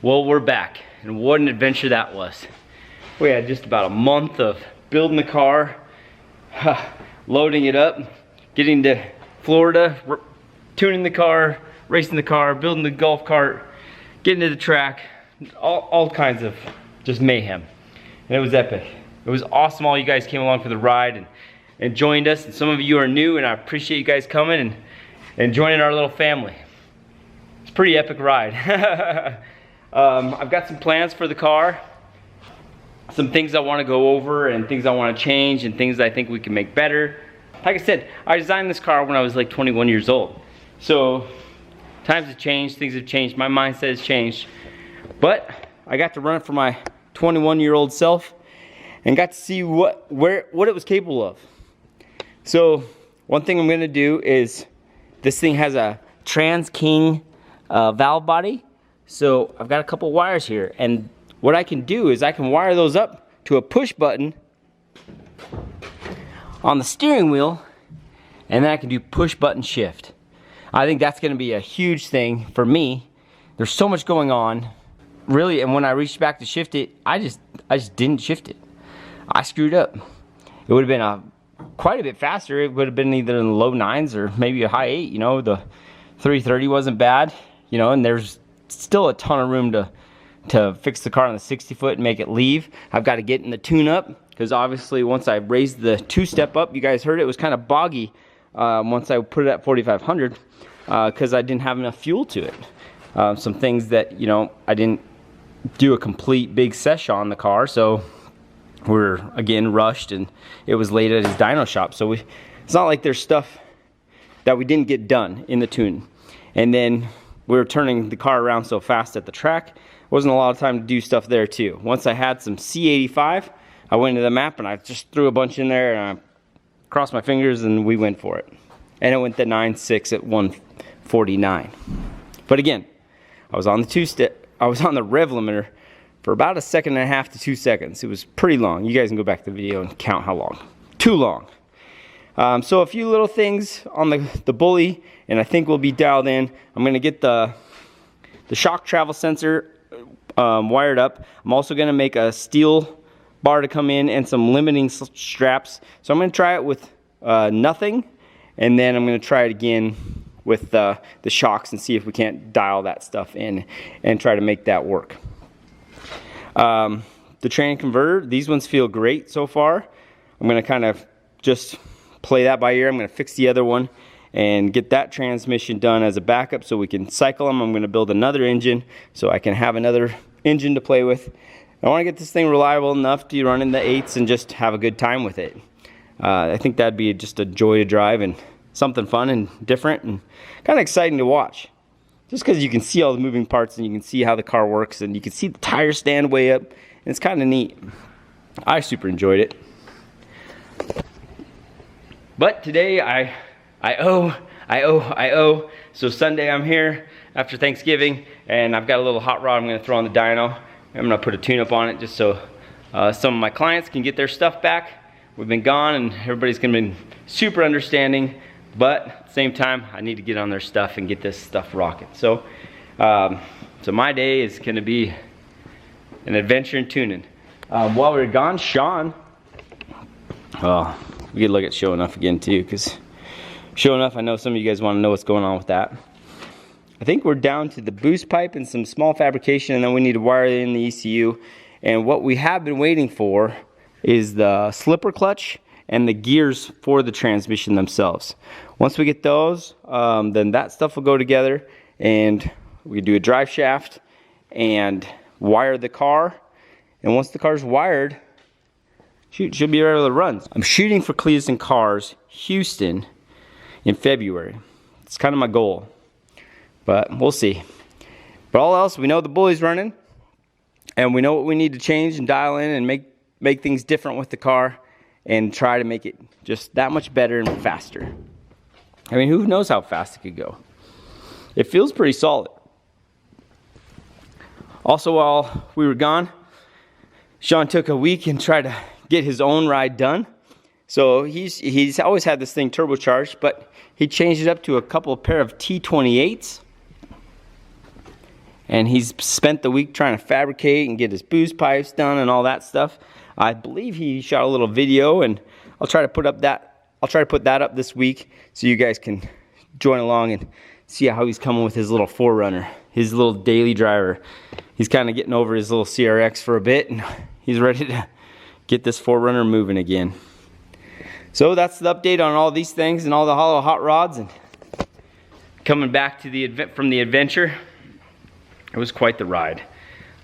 Well, we're back, and what an adventure that was. We had just about a month of building the car, loading it up, getting to Florida, tuning the car, racing the car, building the golf cart, getting to the track, all kinds of just mayhem. And it was epic. It was awesome all you guys came along for the ride and joined us. And some of you are new, and I appreciate you guys coming and joining our little family. It's a pretty epic ride. I've got some plans for the car, some things I want to go over and things I want to change and things I think we can make better. Like I said, I designed this car when I was like 21 years old. So times have changed, things have changed, my mindset has changed. But I got to run it for my 21-year-old self and got to see what it was capable of. So one thing I'm going to do is, this thing has a Trans King valve body. So I've got a couple wires here, and what I can do is I can wire those up to a push button on the steering wheel, and then I can do push button shift. I think that's going to be a huge thing for me. There's so much going on, really, and when I reached back to shift it, I just didn't shift it. I screwed up. It would have been quite a bit faster. It would have been either in the low 9s or maybe a high 8. You know, the 330 wasn't bad. You know, and there's still a ton of room to fix the car on the 60 foot and make it leave. I've got to get in the tune up, because obviously once I raised the 2-step up, you guys heard it was kind of boggy once I put it at 4,500 because I didn't have enough fuel to it. Some things that, you know, I didn't do a complete big sesh on the car, so we're again rushed, and it was late at his dyno shop. So it's not like there's stuff that we didn't get done in the tune. And then we were turning the car around so fast at the track, wasn't a lot of time to do stuff there too. Once I had some C85, I went to the map and I just threw a bunch in there, and I crossed my fingers and we went for it. And it went to 9.6 at 149. But again, I was on the rev limiter for about 1.5 seconds to 2 seconds. It was pretty long. You guys can go back to the video and count how long. Too long. So a few little things on the bully, and I think we'll be dialed in. I'm going to get the shock travel sensor wired up. I'm also going to make a steel bar to come in and some limiting straps. So I'm going to try it with nothing, and then I'm going to try it again with the shocks and see if we can't dial that stuff in and try to make that work. The train converter, these ones feel great so far. I'm going to kind of just play that by ear. I'm going to fix the other one and get that transmission done as a backup so we can cycle them. I'm going to build another engine so I can have another engine to play with. I want to get this thing reliable enough to run in the 8s and just have a good time with it. I think that'd be just a joy to drive and something fun and different and kind of exciting to watch. Just because you can see all the moving parts and you can see how the car works and you can see the tires stand way up, and it's kind of neat. I super enjoyed it. But today I owe. So Sunday I'm here after Thanksgiving, and I've got a little hot rod I'm going to throw on the dyno. I'm going to put a tune-up on it just so some of my clients can get their stuff back. We've been gone, and everybody's going to be super understanding, but at the same time, I need to get on their stuff and get this stuff rocking. So, so my day is going to be an adventure in tuning. While we were gone, Sean, we could look at SHO'NUFF again too, because SHO'NUFF, I know some of you guys want to know what's going on with that. I think we're down to the boost pipe and some small fabrication, and then we need to wire in the ECU. And what we have been waiting for is the slipper clutch and the gears for the transmission themselves. Once we get those, then that stuff will go together, and we do a drive shaft and wire the car. And once the car's wired, shoot, should be able to run. I'm shooting for Cletus and Cars Houston in February. It's kind of my goal, but we'll see. But all else, we know the bully's running, and we know what we need to change and dial in and make things different with the car and try to make it just that much better and faster. I mean, who knows how fast it could go? It feels pretty solid. Also, while we were gone, Sean took a week and tried to get his own ride done. So he's always had this thing turbocharged, but he changed it up to a couple of pair of T28s. and he's spent the week trying to fabricate and get his boost pipes done and all that stuff. I believe he shot a little video, and I'll try to put that up this week so you guys can join along and see how he's coming with his little 4Runner, his little daily driver. He's kind of getting over his little CRX for a bit, and he's ready to get this 4Runner moving again. So that's the update on all these things and all the hollow hot rods. And coming back to from the adventure, it was quite the ride.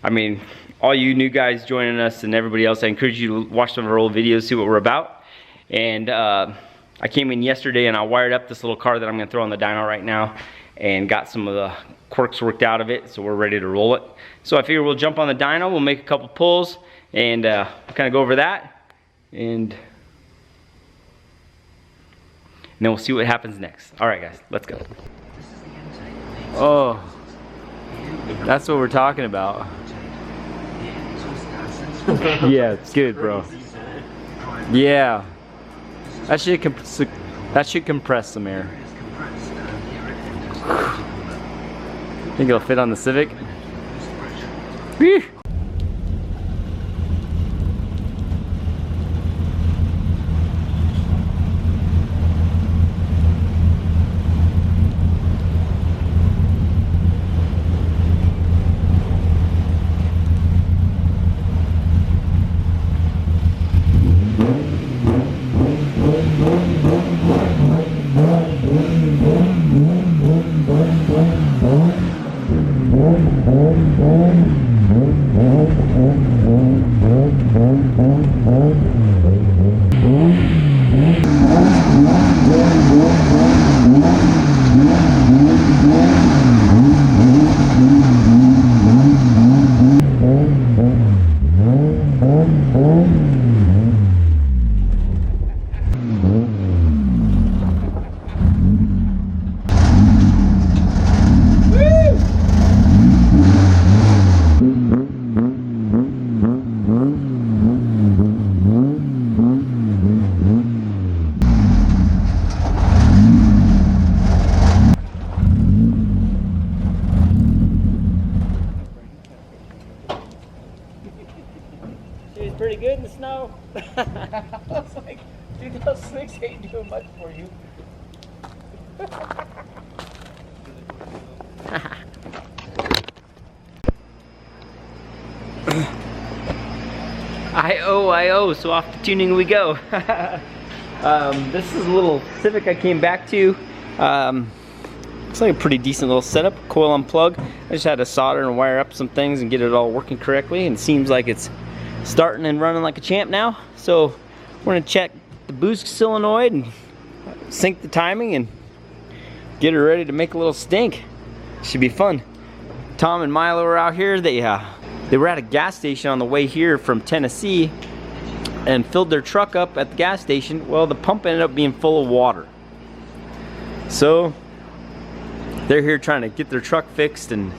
I mean, all you new guys joining us and everybody else, I encourage you to watch some of our old videos, see what we're about. And I came in yesterday and I wired up this little car that I'm gonna throw on the dyno right now and got some of the quirks worked out of it, so we're ready to roll it. So I figure we'll jump on the dyno, we'll make a couple pulls, and kind of go over that, and then we'll see what happens next. All right, guys, let's go. Oh, that's what we're talking about. Yeah, it's good, bro. Yeah, that should compress some air. Think it'll fit on the Civic? Whew. Pretty good in the snow. I was like, dude, those slicks ain't doing much for you. I-O, so off to tuning we go. This is a little Civic I came back to. Looks like a pretty decent little setup, coil unplug. I just had to solder and wire up some things and get it all working correctly, and it seems like it's starting and running like a champ now. So we're gonna check the boost solenoid and sync the timing and get her ready to make a little stink. Should be fun. Tom and Milo are out here. They were at a gas station on the way here from Tennessee and filled their truck up at the gas station. Well, the pump ended up being full of water. So they're here trying to get their truck fixed and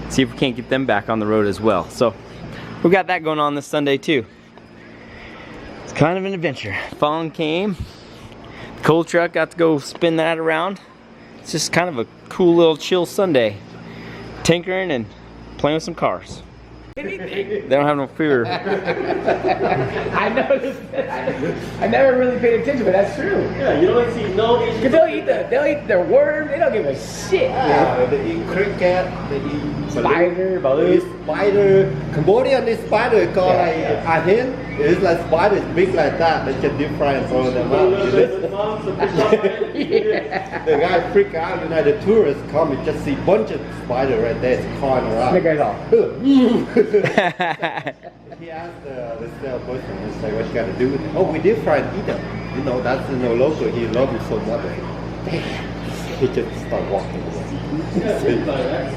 see if we can't get them back on the road as well. So we got that going on this Sunday too. It's kind of an adventure. Phone came, coal truck, got to go spin that around. It's just kind of a cool little chill Sunday. Tinkering and playing with some cars. They don't have no fear. I noticed that. I never really paid attention, but that's true. Yeah, you don't see no issues. Cause they'll eat their worms. They don't give a shit. Yeah, they eat cricket, they eat spider, balloon. Spider. Cambodian is spider called I think it's like spider is big like that. They can different from them up. The guy freak out, you know, the tourists come and just see bunch of spider right there, it's crawling around. The guy's all. He asked the salesperson, he's like, what you gotta do with it? Oh, we did fry and eat them. You know, that's local, he loves it so much. He just started walking away. Yeah,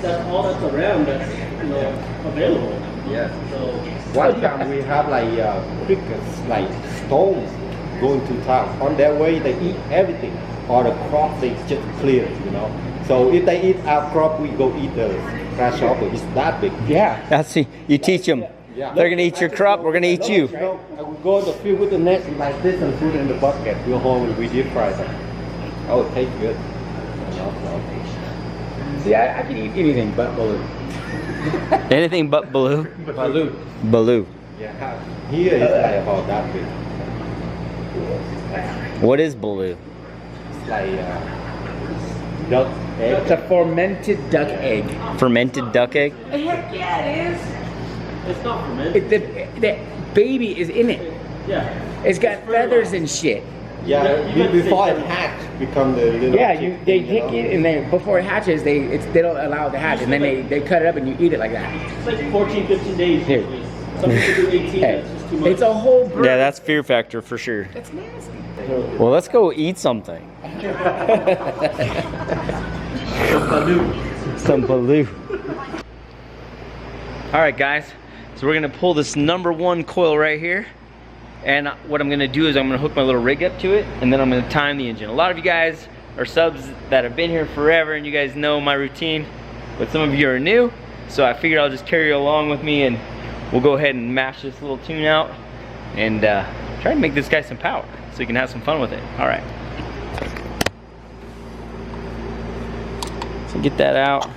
that's all that's around that's available. Yes. So one time we have like crickets, like stones going to town. On their way they eat everything. Or the crop they just clear, you know. So if they eat our crop, we go eat the grasshopper. It's that big. Yeah. That's you teach them. Yeah. They're gonna eat your crop. We're gonna eat you. No, I will go in the field with the net like this and put it in the bucket. Go home and we deep fry them. Oh, it tastes good. See, I can eat anything but balloon. Anything but blue. Blue. Yeah, here is like about that big. What is blue? It's like duck egg. It's a fermented duck egg. Fermented duck egg? Heck yeah, it is. It's not fermented. The baby is in it. Yeah. It's got feathers and shit. Yeah, You got before to it hatch, become the little. Yeah, chick, they you take know? it and then before it hatches, they don't allow it to hatch, and then they cut it up and you eat it like that. It's like 14, 15 days Here. usually. Some people do 18, that's just too much. It's a whole bird. Yeah, that's fear factor for sure. That's nasty. Well, let's go eat something. Some baloo. All right, guys. So we're gonna pull this #1 coil right here. And what I'm gonna do is I'm gonna hook my little rig up to it, and then I'm gonna time the engine. A lot of you guys are subs that have been here forever, and you guys know my routine, but some of you are new, so I figured I'll just carry you along with me, and we'll go ahead and mash this little tune out, and try to make this guy some power, so you can have some fun with it. All right. So get that out.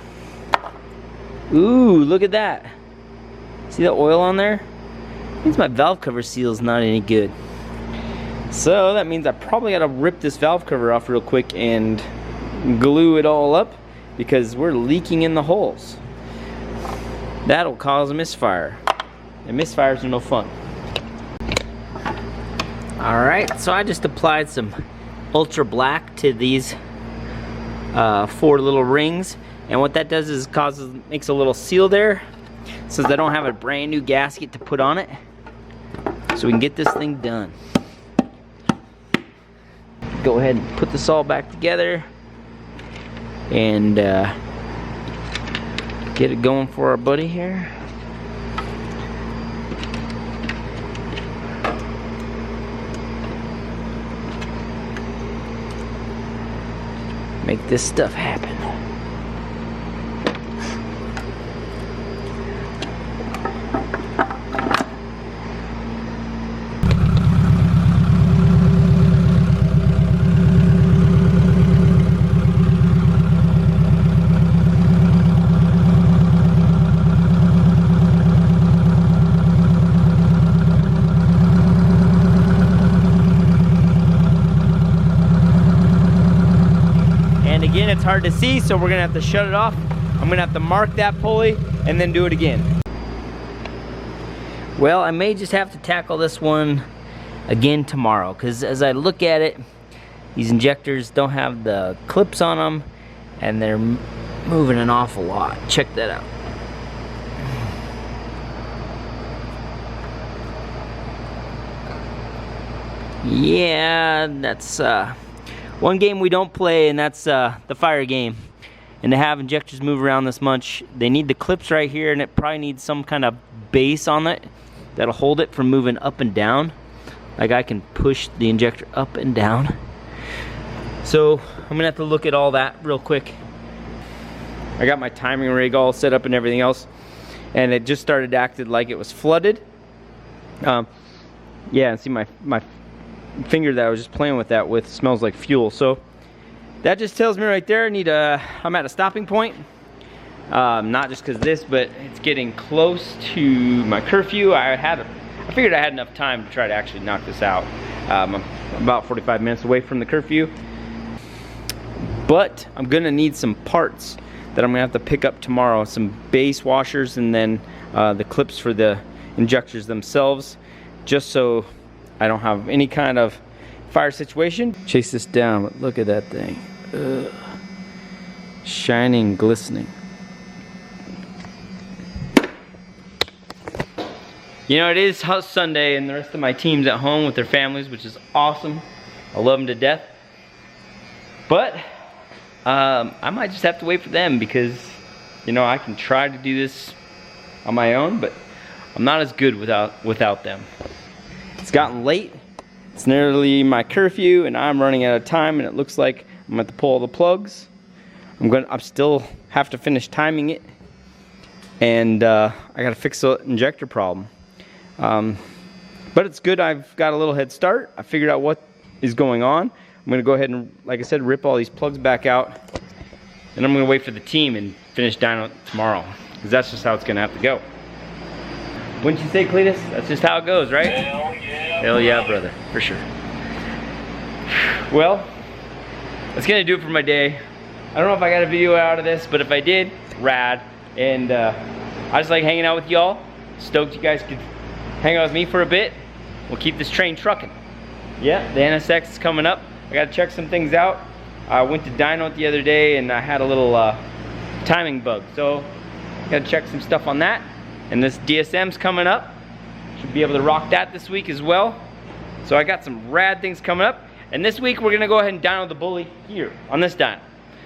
Ooh, look at that. See the oil on there? Means my valve cover seal is not any good. So that means I probably gotta rip this valve cover off real quick and glue it all up because we're leaking in the holes. That'll cause a misfire. And misfires are no fun. Alright, so I just applied some ultra black to these 4 little rings, and what that does is makes a little seal there so that I don't have a brand new gasket to put on it, so we can get this thing done. Go ahead and put this all back together and get it going for our buddy here. Make this stuff happen. Again, it's hard to see, so we're gonna have to shut it off. I'm gonna have to mark that pulley and then do it again. Well, I may just have to tackle this one again tomorrow, because as I look at it, these injectors don't have the clips on them and they're moving an awful lot. Check that out. Yeah, that's one game we don't play, and that's the fire game. And to have injectors move around this much, they need the clips right here, and it probably needs some kind of base on it that'll hold it from moving up and down. Like I can push the injector up and down. So I'm gonna have to look at all that real quick. I got my timing rig all set up and everything else, and it just started acting like it was flooded. Yeah, and see my finger that I was just playing with that with smells like fuel. So that just tells me right there I'm at a stopping point. Not just because of this, but it's getting close to my curfew. I figured I had enough time to try to actually knock this out. I'm about 45 minutes away from the curfew, but I'm gonna need some parts that I'm gonna have to pick up tomorrow, some base washers, and then the clips for the injectors themselves, just so I don't have any kind of fire situation. Chase this down, but look at that thing. Ugh. Shining, glistening. You know, it is Sunday and the rest of my team's at home with their families, which is awesome. I love them to death. But I might just have to wait for them because, you know, I can try to do this on my own, but I'm not as good without them. It's gotten late. It's nearly my curfew and I'm running out of time, and it looks like I'm gonna have to pull all the plugs. I'm still have to finish timing it, and I gotta fix the injector problem. But it's good I've got a little head start. I figured out what is going on. I'm gonna go ahead and, like I said, rip all these plugs back out, and I'm gonna wait for the team and finish dyno tomorrow. because that's just how it's gonna have to go. Wouldn't you say, Cletus? That's just how it goes, right? Hell yeah. Hell yeah, brother, for sure. Well, that's gonna do it for my day. I don't know if I got a video out of this, but if I did, rad. And I just like hanging out with y'all. Stoked you guys could hang out with me for a bit. We'll keep this train trucking. Yeah, the NSX is coming up. I gotta check some things out. I went to Dyno the other day and I had a little timing bug. So, gotta check some stuff on that. And this DSM's coming up. Should be able to rock that this week as well. So I got some rad things coming up. And this week we're gonna go ahead and dyno the bully here on this dyno,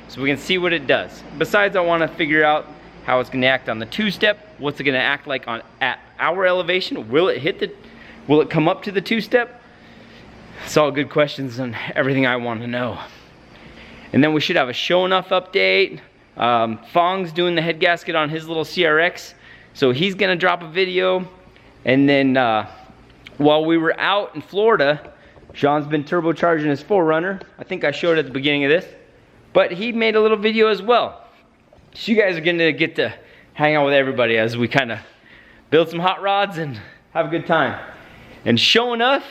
so we can see what it does. Besides, I wanna figure out how it's gonna act on the two-step, what's it gonna act like at our elevation, will it come up to the two-step? It's all good questions and everything I wanna know. And then we should have a SHO'NUFF update. Fong's doing the head gasket on his little CRX, so he's gonna drop a video. And then while we were out in Florida, Sean's been turbocharging his 4Runner. I think I showed it at the beginning of this, but he made a little video as well. So you guys are gonna get to hang out with everybody as we kind of build some hot rods and have a good time. And SHO'NUFF,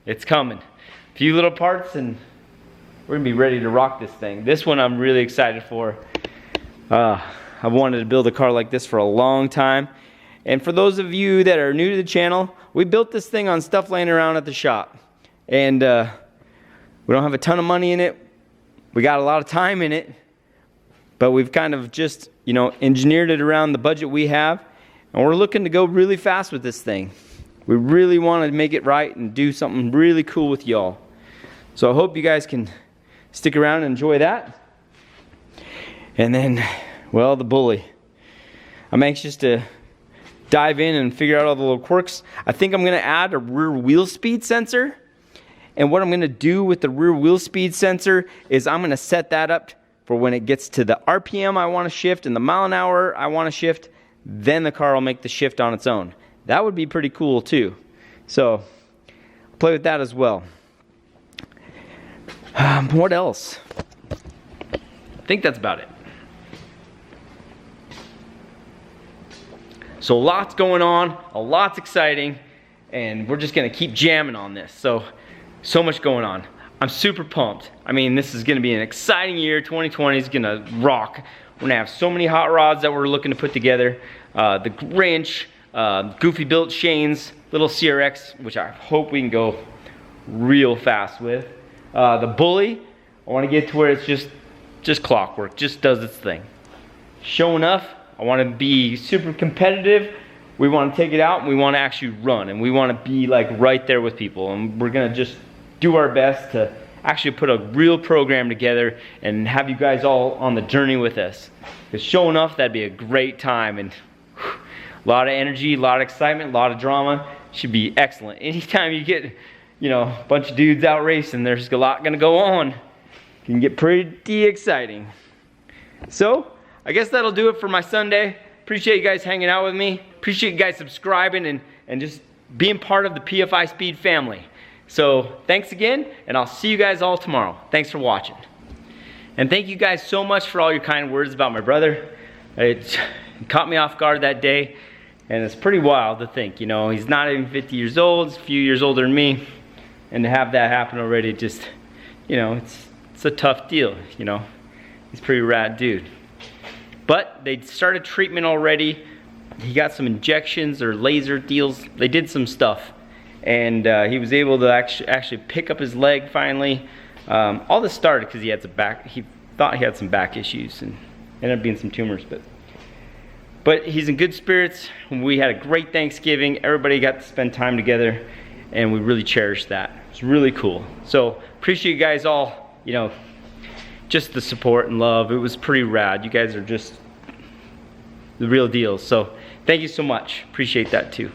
it's coming. A few little parts and we're gonna be ready to rock this thing. This one I'm really excited for. I've wanted to build a car like this for a long time. And for those of you that are new to the channel, we built this thing on stuff laying around at the shop. And we don't have a ton of money in it. We got a lot of time in it. But we've kind of just, you know, engineered it around the budget we have. And we're looking to go really fast with this thing. We really want to make it right and do something really cool with y'all. So I hope you guys can stick around and enjoy that. And then, well, the bully. I'm anxious to dive in and figure out all the little quirks. I think I'm going to add a rear wheel speed sensor. And what I'm going to do with the rear wheel speed sensor is I'm going to set that up for when it gets to the RPM I want to shift and the mile an hour I want to shift, then the car will make the shift on its own. That would be pretty cool too. So, I'll play with that as well. What else? I think that's about it. So lots going on, a lot's exciting, and we're just gonna keep jamming on this. So much going on. I'm super pumped. I mean, this is gonna be an exciting year. 2020 is gonna rock. We're gonna have so many hot rods that we're looking to put together. The Grinch, Goofy built Shane's little CRX, which I hope we can go real fast with. The bully, I wanna get to where it's just clockwork, just does its thing. SHO'NUFF, I wanna be super competitive. We wanna take it out and we wanna actually run, and we wanna be like right there with people, and we're gonna just do our best to actually put a real program together and have you guys all on the journey with us. Because SHO'NUFF, that'd be a great time, and whew, a lot of energy, a lot of excitement, a lot of drama. Should be excellent. Anytime you get, you know, a bunch of dudes out racing, there's a lot gonna go on. It can get pretty exciting. So, I guess that'll do it for my Sunday. Appreciate you guys hanging out with me. Appreciate you guys subscribing and just being part of the Pfispeed family. So, thanks again, and I'll see you guys all tomorrow. Thanks for watching. And thank you guys so much for all your kind words about my brother. It caught me off guard that day, and it's pretty wild to think, you know, he's not even 50 years old, he's a few years older than me, and to have that happen already, just, you know, it's a tough deal, you know. He's a pretty rad dude. But they started treatment already. He got some injections or laser deals. They did some stuff. And he was able to actually pick up his leg finally. All this started because he thought he had some back issues and ended up being some tumors. But he's in good spirits. We had a great Thanksgiving. Everybody got to spend time together, and we really cherished that. It's really cool. So appreciate you guys all, you know, just the support and love. It was pretty rad. You guys are just the real deal. So thank you so much. Appreciate that too.